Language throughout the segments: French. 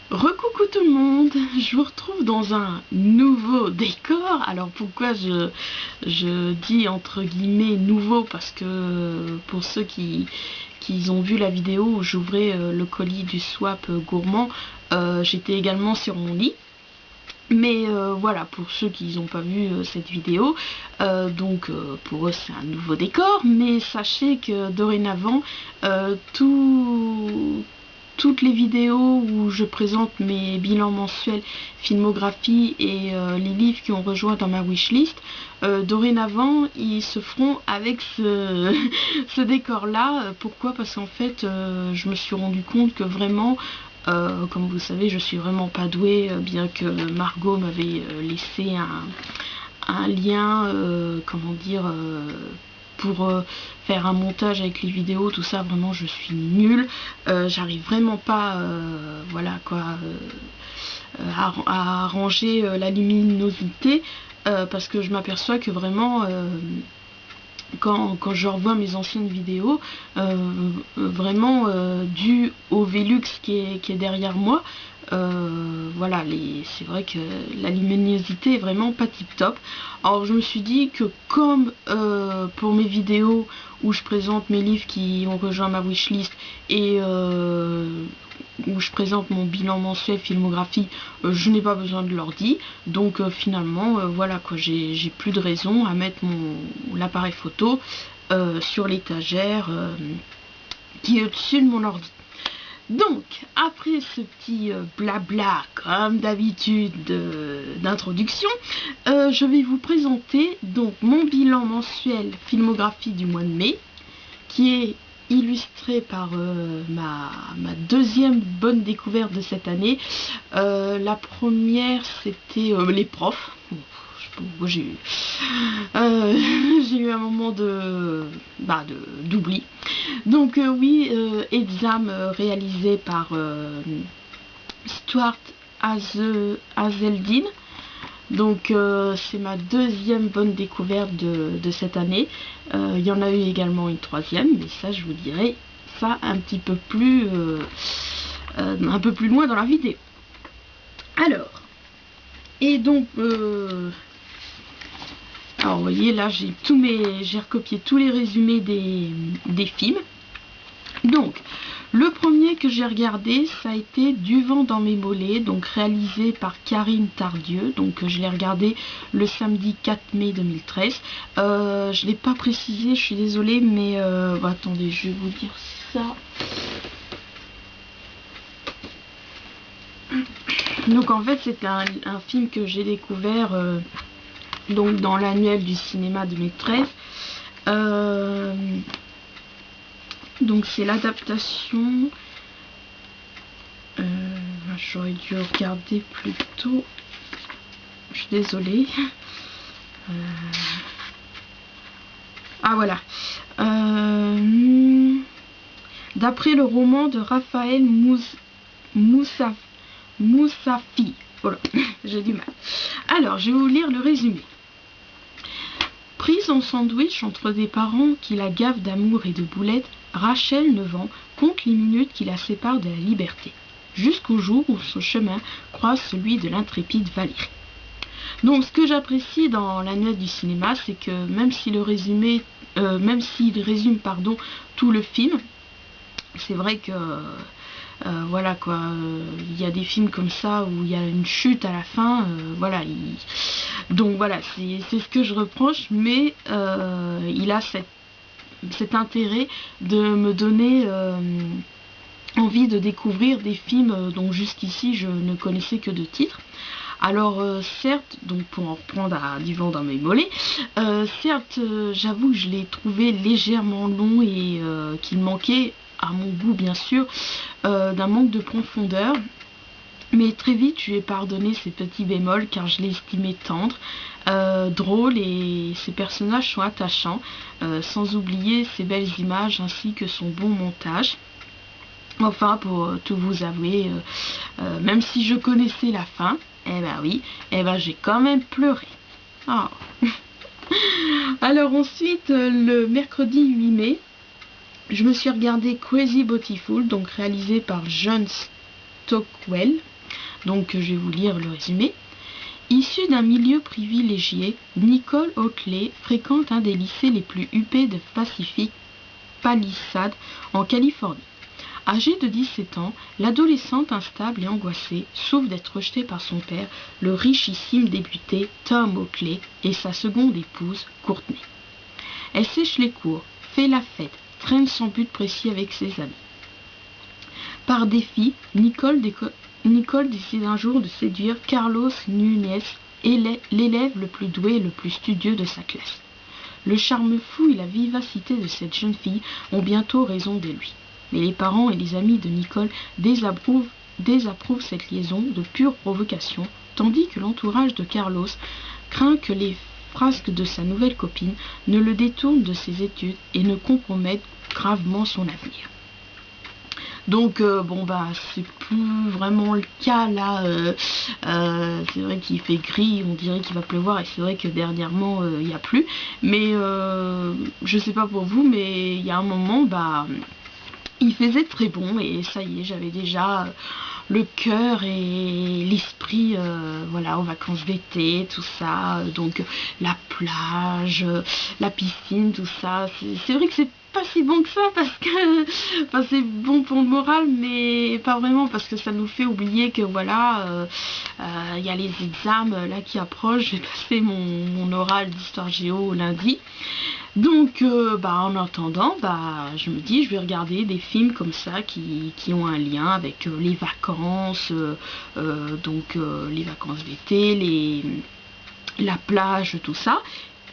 Recoucou tout le monde, je vous retrouve dans un nouveau décor. Alors pourquoi je dis entre guillemets nouveau, parce que pour ceux qui ont vu la vidéo où j'ouvrais le colis du swap gourmand, j'étais également sur mon lit. Mais voilà, pour ceux qui n'ont pas vu cette vidéo, pour eux c'est un nouveau décor, mais sachez que dorénavant, toutes les vidéos où je présente mes bilans mensuels, filmographie et les livres qui ont rejoint dans ma wishlist, dorénavant ils se feront avec ce décor là. Pourquoi? Parce qu'en fait je me suis rendu compte que vraiment, comme vous savez, je suis vraiment pas douée, bien que Margot m'avait laissé un lien, comment dire, pour faire un montage avec les vidéos, tout ça. Vraiment je suis nulle, j'arrive vraiment pas, voilà quoi, à arranger la luminosité, parce que je m'aperçois que vraiment quand je revois mes anciennes vidéos, vraiment dû au Velux qui est derrière moi, voilà, c'est vrai que la luminosité est vraiment pas tip top. Alors je me suis dit que comme pour mes vidéos où je présente mes livres qui ont rejoint ma wishlist et où je présente mon bilan mensuel filmographie, je n'ai pas besoin de l'ordi. Donc finalement, voilà quoi, j'ai plus de raison à mettre l'appareil photo sur l'étagère qui est au-dessus de mon ordi. Donc, après ce petit blabla, comme d'habitude, d'introduction, je vais vous présenter donc mon bilan mensuel filmographie du mois de mai, qui est illustré par ma deuxième bonne découverte de cette année. La première, c'était les profs. Je sais pas pourquoi j'ai eu un moment d'oubli. Donc oui, Exam, réalisé par Stuart Hazeldine. Donc c'est ma deuxième bonne découverte de cette année. Il y en a eu également une troisième, mais ça je vous dirai ça un petit peu plus un peu plus loin dans la vidéo. Alors, et donc alors vous voyez là, j'ai recopié tous les résumés des films. Donc le premier que j'ai regardé, ça a été Du vent dans mes mollets, donc réalisé par Karine Tardieu. Donc je l'ai regardé le samedi 4 mai 2013. Je l'ai pas précisé, je suis désolée, mais attendez, je vais vous dire ça. Donc en fait c'est un film que j'ai découvert donc dans l'annuel du cinéma 2013. Donc c'est l'adaptation, j'aurais dû regarder plus tôt, je suis désolée. Ah voilà, d'après le roman de Raphaël Moussafi. Voilà, j'ai du mal. Alors je vais vous lire le résumé. Prise en sandwich entre des parents qui la gavent d'amour et de boulettes, Rachel, 9 ans, compte les minutes qui la séparent de la liberté, jusqu'au jour où son chemin croise celui de l'intrépide Valérie. Donc ce que j'apprécie dans l'annuel du cinéma, c'est que même s'il résume tout le film, c'est vrai que voilà quoi, il y a des films comme ça où il y a une chute à la fin, voilà, donc voilà, c'est ce que je reproche, mais il a cet intérêt de me donner envie de découvrir des films dont jusqu'ici je ne connaissais que de titres. Alors certes, donc pour en reprendre à Du vent dans mes mollets, certes j'avoue que je l'ai trouvé légèrement long et qu'il manquait, à mon goût bien sûr, d'un manque de profondeur. Mais très vite, je lui ai pardonné ces petits bémols car je l'ai estimé tendre, drôle, et ses personnages sont attachants, sans oublier ses belles images ainsi que son bon montage. Enfin, pour tout vous avouer, même si je connaissais la fin, eh ben oui, eh ben j'ai quand même pleuré. Oh. Alors ensuite, le mercredi 8 mai, je me suis regardé Crazy Beautiful, donc réalisé par John Stockwell. Donc je vais vous lire le résumé. Issue d'un milieu privilégié, Nicole Oakley fréquente un des lycées les plus huppés de Pacific Palisades en Californie. Âgée de 17 ans, l'adolescente instable et angoissée souffre d'être rejetée par son père, le richissime député Tom Oakley, et sa seconde épouse, Courtney. Elle sèche les cours, fait la fête, traîne sans but précis avec ses amis. Par défi, Nicole décide un jour de séduire Carlos Nunez, l'élève le plus doué et le plus studieux de sa classe. Le charme fou et la vivacité de cette jeune fille ont bientôt raison de lui. Mais les parents et les amis de Nicole désapprouvent cette liaison de pure provocation, tandis que l'entourage de Carlos craint que les frasques de sa nouvelle copine ne le détournent de ses études et ne compromettent gravement son avenir. Donc c'est plus vraiment le cas là. C'est vrai qu'il fait gris, on dirait qu'il va pleuvoir, et c'est vrai que dernièrement il n'y a plus. Mais je sais pas pour vous, mais il y a un moment il faisait très bon, et ça y est, j'avais déjà le cœur et l'esprit aux vacances d'été, tout ça, donc la plage, la piscine, tout ça. C'est vrai que c'est pas si bon que ça, parce que c'est bon pour le moral, mais pas vraiment, parce que ça nous fait oublier que il y a les examens là qui approchent. J'ai passé mon oral d'histoire géo lundi. Donc, en attendant, je me dis, je vais regarder des films comme ça qui ont un lien avec les vacances, les vacances d'été, la plage, tout ça.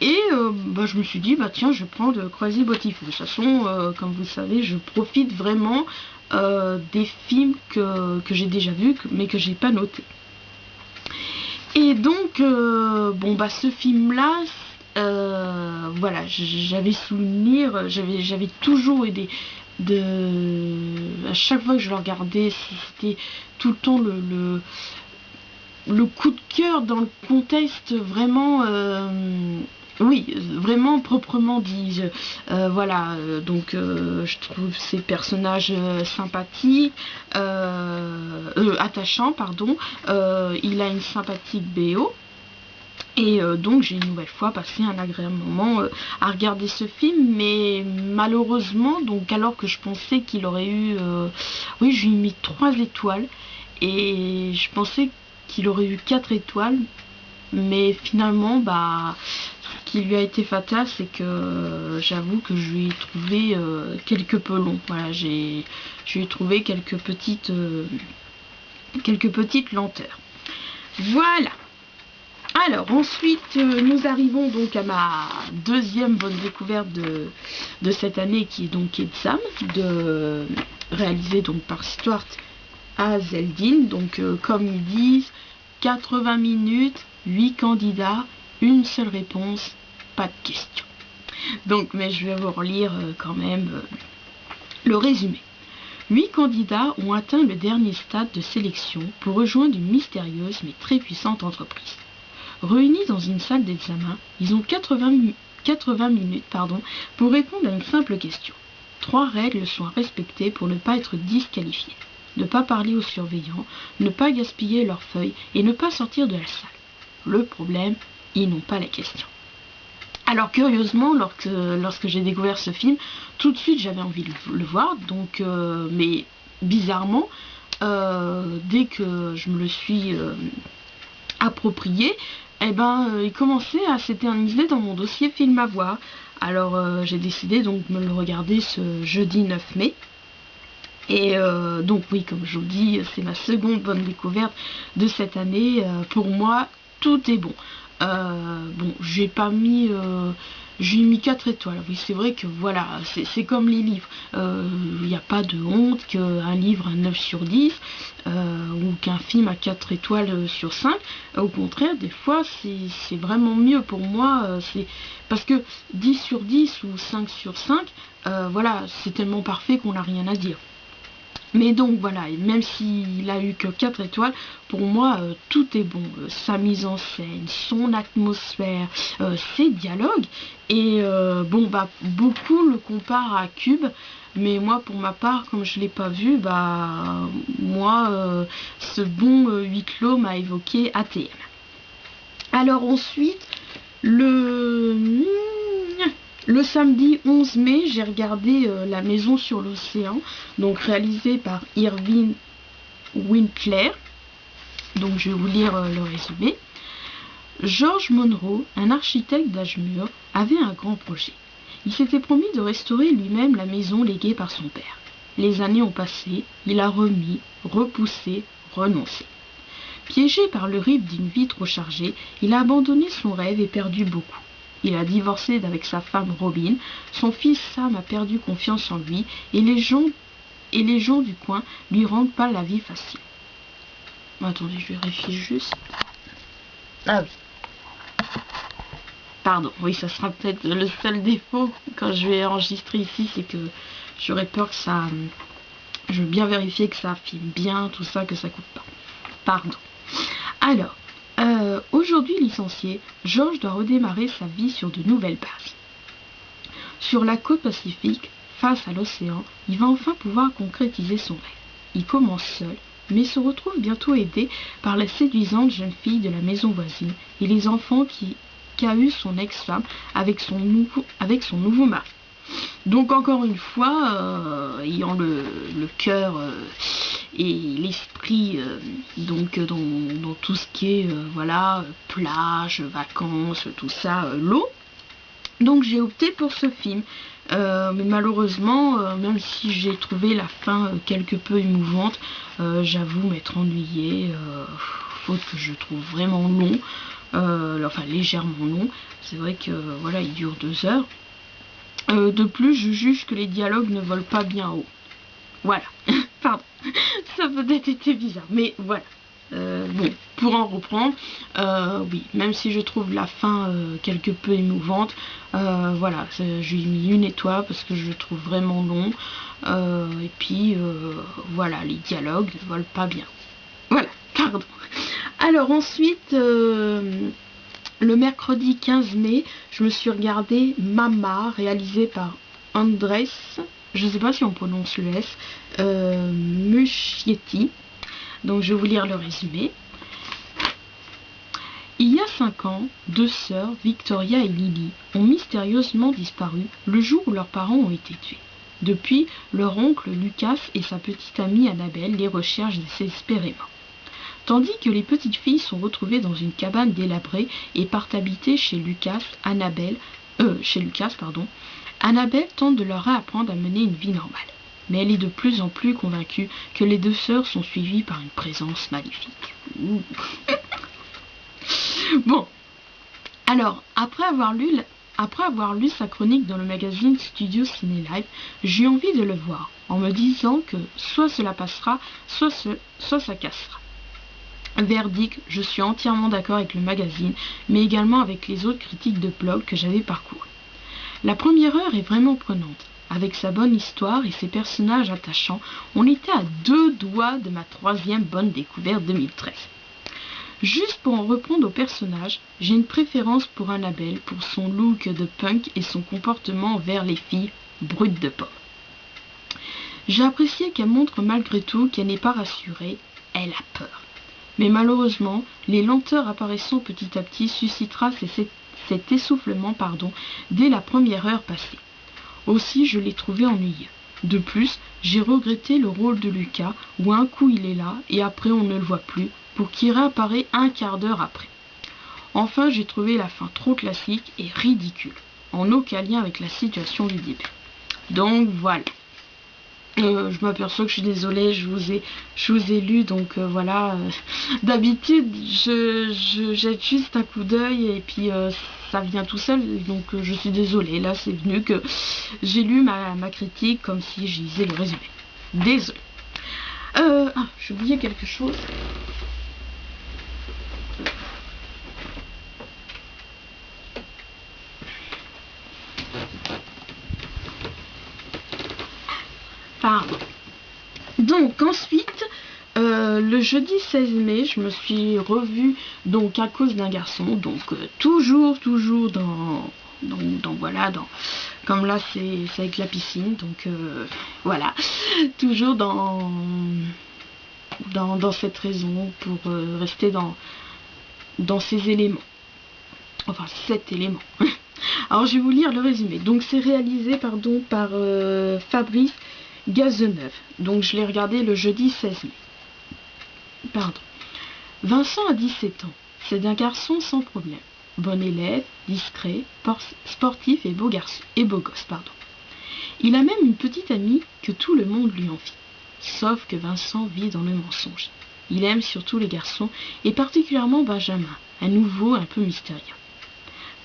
Et je me suis dit, tiens, je vais prendre Quasi-Beautiful. De toute façon, comme vous savez, je profite vraiment des films que j'ai déjà vus, mais que j'ai pas noté. Et donc, ce film-là, j'avais souvenir, j'avais toujours aidé à chaque fois que je le regardais, c'était tout le temps le coup de cœur dans le contexte vraiment vraiment proprement dit. Je trouve ces personnages sympathiques, attachants, pardon. Il a une sympathique BO. Et donc j'ai une nouvelle fois passé un agréable moment à regarder ce film, mais malheureusement, donc alors que je pensais qu'il aurait eu, je lui ai mis 3 étoiles, et je pensais qu'il aurait eu 4 étoiles, mais finalement, ce qui lui a été fatal, c'est que j'avoue que je lui ai trouvé quelque peu long. Voilà, je lui ai trouvé quelques petites lenteurs. Voilà. Alors ensuite nous arrivons donc à ma deuxième bonne découverte de cette année, qui est donc Exam, réalisé donc par Stuart Hazeldine. Donc comme ils disent, 80 minutes, 8 candidats, une seule réponse, pas de question. Donc mais je vais vous relire quand même le résumé. 8 candidats ont atteint le dernier stade de sélection pour rejoindre une mystérieuse mais très puissante entreprise. Réunis dans une salle d'examen, ils ont 80 minutes pour répondre à une simple question. 3 règles sont à respecter pour ne pas être disqualifiés. Ne pas parler aux surveillants, ne pas gaspiller leurs feuilles et ne pas sortir de la salle. Le problème, ils n'ont pas la question. Alors curieusement, lorsque j'ai découvert ce film, tout de suite j'avais envie de le voir, donc mais bizarrement, dès que je me le suis approprié, il commençait à s'éterniser dans mon dossier film à voir. Alors j'ai décidé donc de me le regarder ce jeudi 9 mai. Et donc oui, comme je vous dis, c'est ma seconde bonne découverte de cette année. Pour moi, tout est bon. J'ai pas mis... j'ai mis 4 étoiles. Oui, c'est vrai que voilà, c'est comme les livres. Il n'y a pas de honte qu'un livre à 9 sur 10 ou qu'un film à 4 étoiles sur 5. Au contraire, des fois, c'est vraiment mieux pour moi. C'est parce que 10 sur 10 ou 5 sur 5, c'est tellement parfait qu'on n'a rien à dire. Mais donc voilà, et même s'il a eu que 4 étoiles, pour moi tout est bon. Sa mise en scène, son atmosphère, ses dialogues. Et beaucoup le comparent à Cube, mais moi pour ma part, comme je l'ai pas vu, moi, ce bon huis clos m'a évoqué ATM. Alors ensuite, le samedi 11 mai, j'ai regardé La Maison sur l'Océan, donc réalisé par Irving Winkler. Donc je vais vous lire le résumé. George Monroe, un architecte d'âge mûr, avait un grand projet. Il s'était promis de restaurer lui-même la maison léguée par son père. Les années ont passé, il a remis, repoussé, renoncé. Piégé par le rythme d'une vie trop chargée, il a abandonné son rêve et perdu beaucoup. Il a divorcé d'avec sa femme Robin, son fils Sam a perdu confiance en lui et les gens du coin lui rendent pas la vie facile. Attendez, je vérifie juste. Ah oui. Pardon, oui, ça sera peut-être le seul défaut quand je vais enregistrer ici, c'est que j'aurais peur que ça... Je veux bien vérifier que ça filme bien, tout ça, que ça coupe pas. Pardon. Alors, aujourd'hui licencié, George doit redémarrer sa vie sur de nouvelles bases. Sur la côte pacifique, face à l'océan, il va enfin pouvoir concrétiser son rêve. Il commence seul, mais se retrouve bientôt aidé par la séduisante jeune fille de la maison voisine et les enfants qu'a eu son ex-femme avec son nouveau mari. Donc encore une fois, ayant le cœur et l'esprit donc dans tout ce qui est voilà, plage, vacances, tout ça, l'eau. Donc j'ai opté pour ce film. Mais malheureusement, même si j'ai trouvé la fin quelque peu émouvante, j'avoue m'être ennuyée, faute que je trouve vraiment long, enfin légèrement long. C'est vrai que voilà, il dure 2 heures. De plus, je juge que les dialogues ne volent pas bien haut. Voilà, pardon, ça a peut-être été bizarre, mais voilà. Bon, pour en reprendre, oui, même si je trouve la fin quelque peu émouvante, voilà, j'ai mis 1 étoile parce que je le trouve vraiment long, et puis voilà, les dialogues ne volent pas bien. Voilà, pardon. Alors ensuite, le mercredi 15 mai, je me suis regardé Mama, réalisé par Andrés, je ne sais pas si on prononce le S, Muschietti. Donc je vais vous lire le résumé. Il y a 5 ans, 2 sœurs, Victoria et Lily, ont mystérieusement disparu le jour où leurs parents ont été tués. Depuis, leur oncle Lucas et sa petite amie Annabelle les recherchent désespérément. Tandis que les petites filles sont retrouvées dans une cabane délabrée et partent habiter chez Lucas, Annabelle tente de leur apprendre à mener une vie normale. Mais elle est de plus en plus convaincue que les 2 sœurs sont suivies par une présence maléfique. Bon, alors, après avoir lu sa chronique dans le magazine Studio Ciné Live, j'ai eu envie de le voir, en me disant que soit cela passera, soit ça cassera. Verdict, je suis entièrement d'accord avec le magazine, mais également avec les autres critiques de blog que j'avais parcourus. La première heure est vraiment prenante. Avec sa bonne histoire et ses personnages attachants, on était à 2 doigts de ma 3e bonne découverte 2013. Juste pour en reprendre au personnage, j'ai une préférence pour Annabelle, pour son look de punk et son comportement envers les filles brutes de pommes. J'ai apprécié qu'elle montre malgré tout qu'elle n'est pas rassurée, elle a peur. Mais malheureusement, les lenteurs apparaissant petit à petit suscitera cet essoufflement dès la première heure passée. Aussi, je l'ai trouvé ennuyeux. De plus, j'ai regretté le rôle de Lucas, où un coup il est là, et après on ne le voit plus, pour qu'il réapparaît un quart d'heure après. Enfin, j'ai trouvé la fin trop classique et ridicule, en aucun lien avec la situation du début. Donc voilà. Je m'aperçois que je suis désolée, je vous ai lu, donc voilà. D'habitude, je jette juste un coup d'œil et puis ça vient tout seul, donc je suis désolée. Là, c'est venu que j'ai lu ma critique comme si je lisais le résumé. Désolée. J'ai oublié quelque chose. Pardon. Donc ensuite, le jeudi 16 mai, je me suis revue donc à cause d'un garçon, donc toujours voilà, comme là c'est avec la piscine, donc voilà, toujours dans dans cette raison, pour rester dans ces éléments. Enfin, 7 éléments. Alors, je vais vous lire le résumé. Donc, c'est réalisé, pardon, par Fabrice Gazeneuve. Donc, je l'ai regardé le jeudi 16 mai. Pardon. Vincent a 17 ans. C'est un garçon sans problème. Bon élève, discret, sportif et beau garçon. Et beau gosse, pardon. Il a même une petite amie que tout le monde lui envie. Sauf que Vincent vit dans le mensonge. Il aime surtout les garçons, et particulièrement Benjamin, un nouveau un peu mystérieux.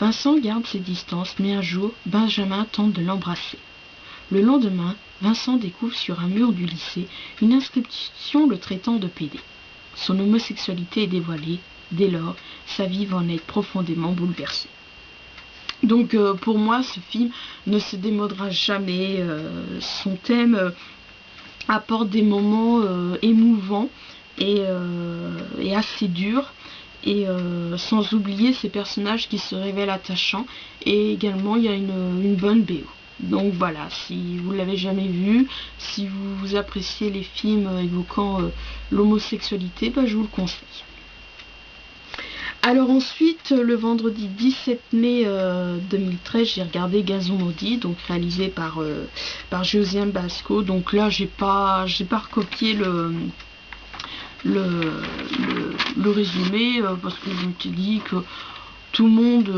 Vincent garde ses distances, mais un jour, Benjamin tente de l'embrasser. Le lendemain, Vincent découvre sur un mur du lycée une inscription le traitant de pédé. Son homosexualité est dévoilée. Dès lors, sa vie va en être profondément bouleversée. Donc pour moi, ce film ne se démodera jamais. Son thème apporte des moments émouvants et assez durs. Et sans oublier ces personnages qui se révèlent attachants. Et également, il y a une bonne BO. Donc voilà, si vous ne l'avez jamais vu, si vous appréciez les films évoquant l'homosexualité, je vous le conseille. Alors ensuite, le vendredi 17 mai 2013, j'ai regardé Gazon maudit, donc réalisé par Josiane Basco. Donc là, j'ai pas recopié le résumé parce que je me suis dit que tout le monde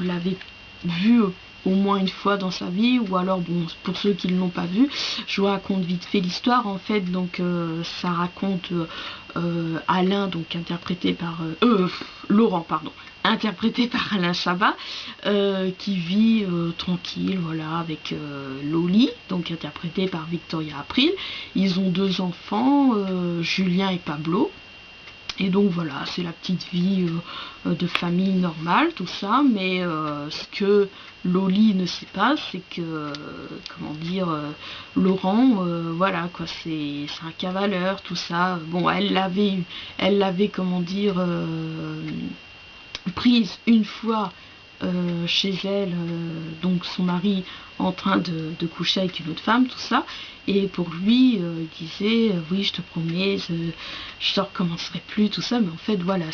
l'avait vu au moins une fois dans sa vie, ou alors bon, pour ceux qui ne l'ont pas vu, je vous raconte vite fait l'histoire en fait. Donc ça raconte Alain, donc interprété par Laurent, pardon, interprété par Alain Chabat, qui vit tranquille, voilà, avec Loli, donc interprété par Victoria April. Ils ont 2 enfants, Julien et Pablo. Et donc voilà, c'est la petite vie de famille normale, tout ça, mais ce que Loli ne sait pas, c'est que, comment dire, Laurent, voilà, quoi, c'est un cavaleur, tout ça. Bon, elle l'avait, comment dire, prise une fois chez elle, donc son mari en train de coucher avec une autre femme, tout ça, et pour lui il disait oui, je te promets, je ne recommencerai plus, tout ça, mais en fait voilà,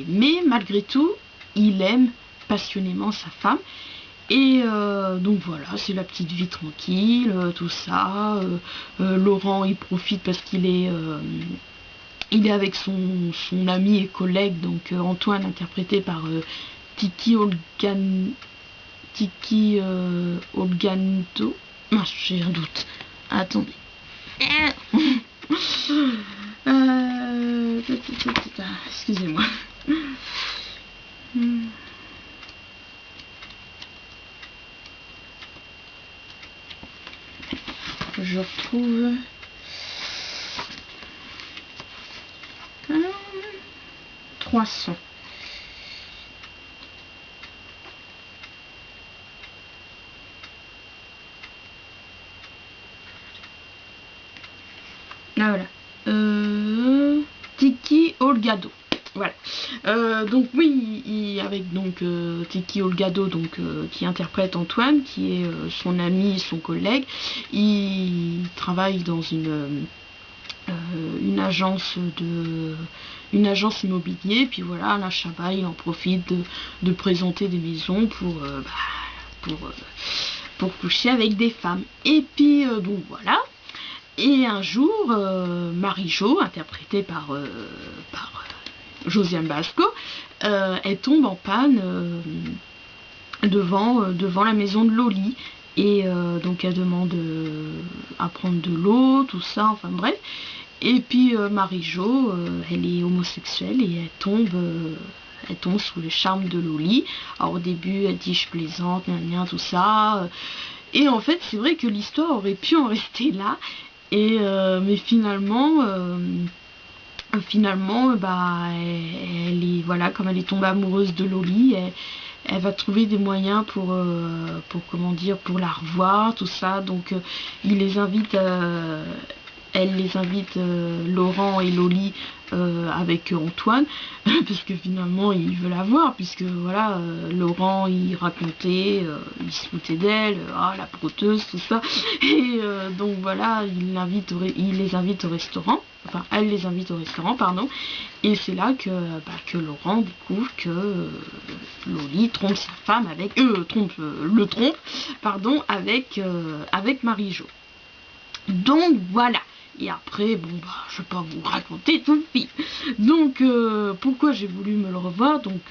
mais malgré tout il aime passionnément sa femme. Et donc voilà, c'est la petite vie tranquille, tout ça. Laurent, il profite parce qu'il est avec son ami et collègue, donc Antoine, interprété par Tiki Olganto. J'ai un doute. Attendez. Excusez-moi. Je retrouve 300. Ah, voilà. Tiki Olgado. Voilà. Donc oui, avec donc Tiki Olgado, donc qui interprète Antoine, qui est son ami, son collègue. Il travaille dans une agence immobilier, puis voilà, Alain Chabat, il en profite de présenter des maisons pour coucher avec des femmes. Et puis donc voilà. Et un jour, Marie-Jo, interprétée par Josiane Basco, elle tombe en panne devant la maison de Loli. Et donc elle demande à prendre de l'eau, tout ça, enfin bref. Et puis Marie-Jo, elle est homosexuelle et elle tombe sous le charme de Loli. Alors au début, elle dit je plaisante, tout ça. Et en fait, c'est vrai que l'histoire aurait pu en rester là. Et mais finalement, elle est, voilà, comme elle est tombée amoureuse de Loli, elle va trouver des moyens pour comment dire, pour la revoir, tout ça. Donc elle les invite, Laurent et Loli avec Antoine, parce que finalement il veut la voir, puisque voilà, Laurent il racontait, il se foutait d'elle, la broteuse, tout ça, et donc voilà, il les invite au restaurant, enfin elle les invite au restaurant, pardon, et c'est là que Laurent découvre que Loli trompe sa femme avec, pardon, avec Marie-Jo. Donc voilà. Et après, bon je vais pas vous raconter tout le film. Donc pourquoi j'ai voulu me le revoir? Donc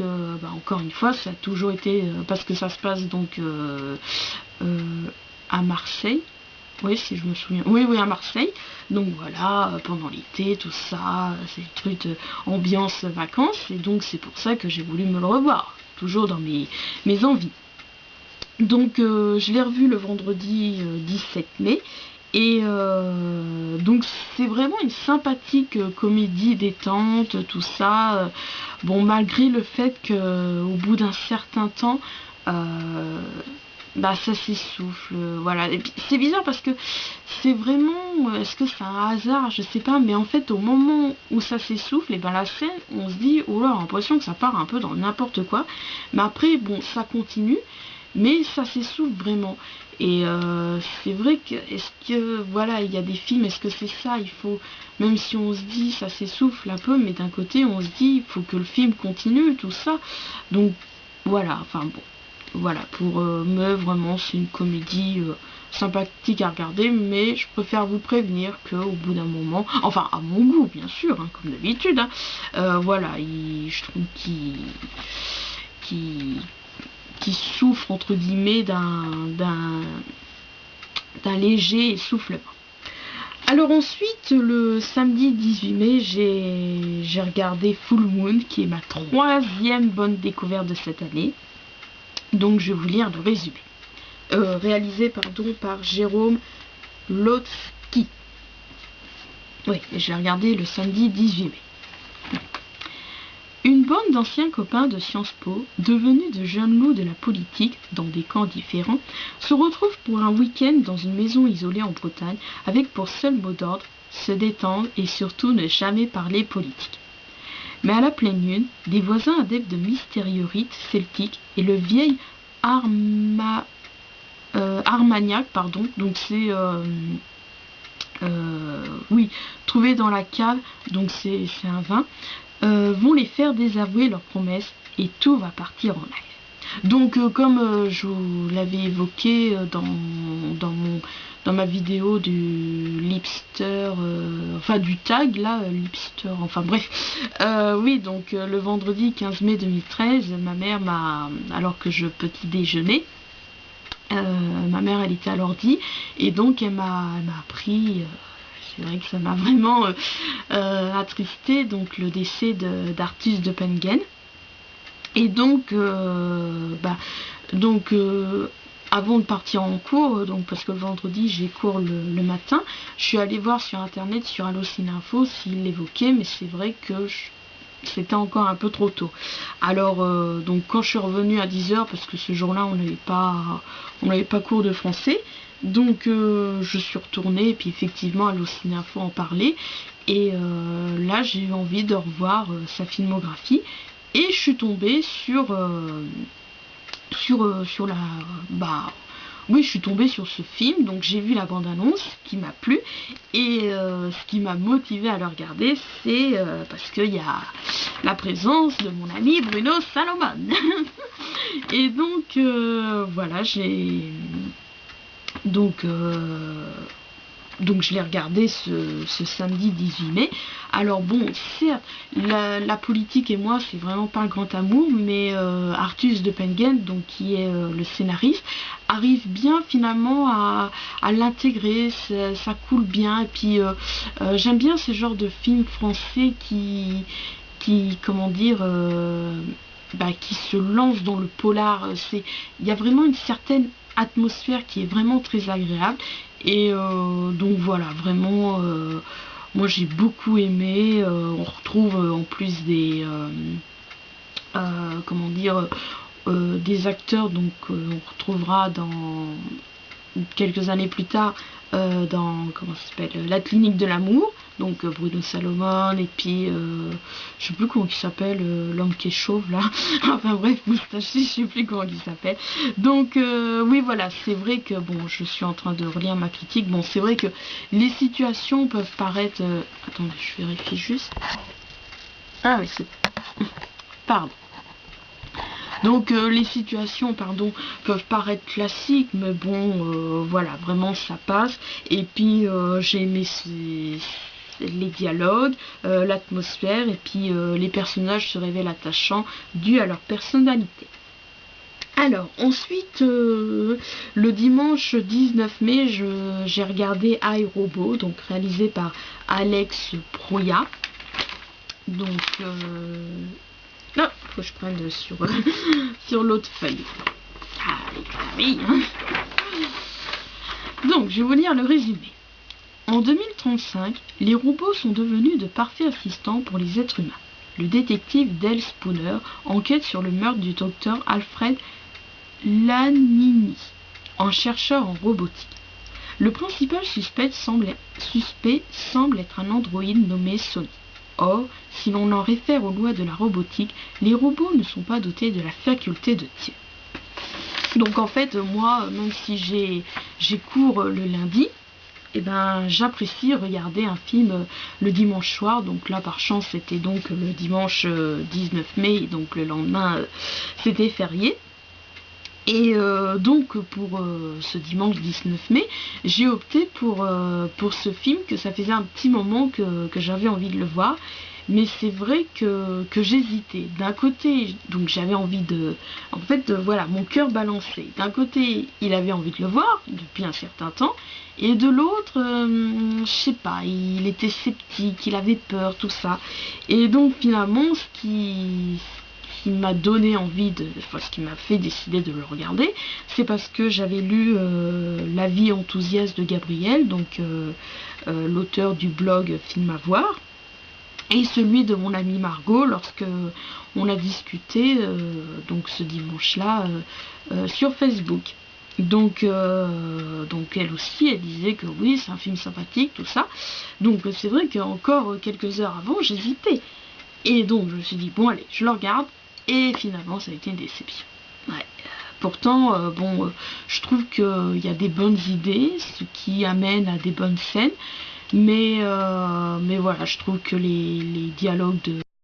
encore une fois, ça a toujours été parce que ça se passe donc à Marseille. Oui, si je me souviens. Oui, à Marseille. Donc voilà, pendant l'été, tout ça, c'est le truc ambiance vacances. Et donc c'est pour ça que j'ai voulu me le revoir. Toujours dans mes envies. Donc je l'ai revu le vendredi 17 mai. Et donc c'est vraiment une sympathique comédie détente, tout ça. Bon, malgré le fait qu'au bout d'un certain temps, ça s'essouffle, voilà. Et puis c'est bizarre parce que c'est vraiment, est-ce que c'est un hasard, je sais pas, mais en fait au moment où ça s'essouffle, et la scène, on se dit, oh là, l'impression que ça part un peu dans n'importe quoi. Mais après, bon, ça continue, mais ça s'essouffle vraiment. Et c'est vrai que, est-ce que, voilà, il y a des films, est-ce que c'est ça, il faut, même si on se dit ça s'essouffle un peu, mais d'un côté on se dit, il faut que le film continue, tout ça. Donc voilà, enfin bon, voilà, pour me, vraiment, c'est une comédie sympathique à regarder, mais je préfère vous prévenir qu'au bout d'un moment, enfin à mon goût bien sûr, hein, comme d'habitude, hein, voilà, je trouve qui souffre entre guillemets d'un léger essoufflement. Alors ensuite, le samedi 18 mai, j'ai regardé Full Moon, qui est ma 3e bonne découverte de cette année. Donc je vais vous lire le résumé. Réalisé par Jérôme Lotsky. Oui, je l'ai regardé le samedi 18 mai. Une bande d'anciens copains de Sciences Po, devenus de jeunes loups de la politique, dans des camps différents, se retrouvent pour un week-end dans une maison isolée en Bretagne, avec pour seul mot d'ordre se détendre et surtout ne jamais parler politique. Mais à la pleine lune, des voisins adeptes de mystérieux rites celtiques et le vieil Armagnac, donc c'est trouvé dans la cave, donc c'est un vin, vont les faire désavouer leurs promesses et tout va partir en live. Donc comme je vous l'avais évoqué dans ma vidéo du Lipster, enfin du tag là, Lipster, enfin bref, oui, donc le vendredi 15 mai 2013, ma mère alors que je petit déjeuner, ma mère elle était à l'ordi et donc elle m'a appris, c'est vrai que ça m'a vraiment attristé, donc le décès d'Arthus de Pengen. Et donc avant de partir en cours, donc parce que le vendredi j'ai cours le matin, je suis allée voir sur internet, sur Allocinéinfo, s'il l'évoquait, mais c'est vrai que c'était encore un peu trop tôt. Alors donc quand je suis revenue à 10h, parce que ce jour-là on n'avait pas cours de français, donc je suis retournée et puis effectivement Allocinéinfo en parlait, et là j'ai eu envie de revoir sa filmographie, et je suis tombée je suis tombée sur ce film, donc j'ai vu la bande-annonce qui m'a plu, et ce qui m'a motivée à le regarder, c'est parce qu'il y a la présence de mon ami Bruno Salomon. Et donc voilà, donc je l'ai regardé ce samedi 18 mai. Alors bon, certes, la politique et moi, c'est vraiment pas un grand amour, mais Arthus de Pengen, donc qui est le scénariste, arrive bien finalement à l'intégrer, ça coule bien, et puis j'aime bien ce genre de films français qui comment dire, qui se lance dans le polar. Il y a vraiment une certaine atmosphère qui est vraiment très agréable, et donc voilà, vraiment moi j'ai beaucoup aimé. On retrouve en plus des comment dire, des acteurs, donc on retrouvera dans quelques années plus tard dans comment ça s'appelle, La Clinique de l'amour, donc Bruno Salomon, et puis je sais plus comment il s'appelle, l'homme qui est chauve là, enfin bref, moustaché, je sais plus comment il s'appelle. Donc oui voilà, c'est vrai que bon, je suis en train de relire ma critique. Bon, c'est vrai que les situations peuvent paraître attendez, je vérifie juste. Ah oui, c'est pardon. Donc les situations, pardon, peuvent paraître classiques, mais bon, voilà, vraiment ça passe. Et puis j'ai aimé les dialogues, l'atmosphère, et puis les personnages se révèlent attachants dû à leur personnalité. Alors, ensuite, le dimanche 19 mai, j'ai regardé iRobot, donc réalisé par Alex Proya. Donc, non, faut que je prenne sur, sur l'autre feuille. Ah, les clavis, hein. Donc, je vais vous lire le résumé. En 2035, les robots sont devenus de parfaits assistants pour les êtres humains. Le détective Dale Spooner enquête sur le meurtre du docteur Alfred Lanini, un chercheur en robotique. Le principal suspect semble être un androïde nommé Sony. Or, si l'on en réfère aux lois de la robotique, les robots ne sont pas dotés de la faculté de tir. Donc en fait, moi, même si j'ai cours le lundi, eh ben, j'apprécie regarder un film le dimanche soir. Donc là, par chance, c'était donc le dimanche 19 mai, donc le lendemain, c'était férié. Et donc pour ce dimanche 19 mai, j'ai opté pour ce film, que ça faisait un petit moment que j'avais envie de le voir. Mais c'est vrai que j'hésitais. D'un côté, donc j'avais envie de... En fait, voilà, mon cœur balançait. D'un côté, il avait envie de le voir depuis un certain temps. Et de l'autre, je sais pas, il était sceptique, il avait peur, tout ça. Et donc finalement, ce qui m'a donné envie ce qui m'a fait décider de le regarder, c'est parce que j'avais lu L'avis enthousiaste de Gabriel, donc l'auteur du blog Film à voir, et celui de mon amie Margot, lorsque on a discuté donc ce dimanche-là sur Facebook. Donc elle aussi, elle disait que oui, c'est un film sympathique, tout ça. Donc c'est vrai qu'encore quelques heures avant, j'hésitais. Et donc je me suis dit, bon allez, je le regarde. Et finalement, ça a été une déception. Ouais. Pourtant, bon, je trouve qu'il y a des bonnes idées, ce qui amène à des bonnes scènes. Mais voilà, je trouve que les dialogues de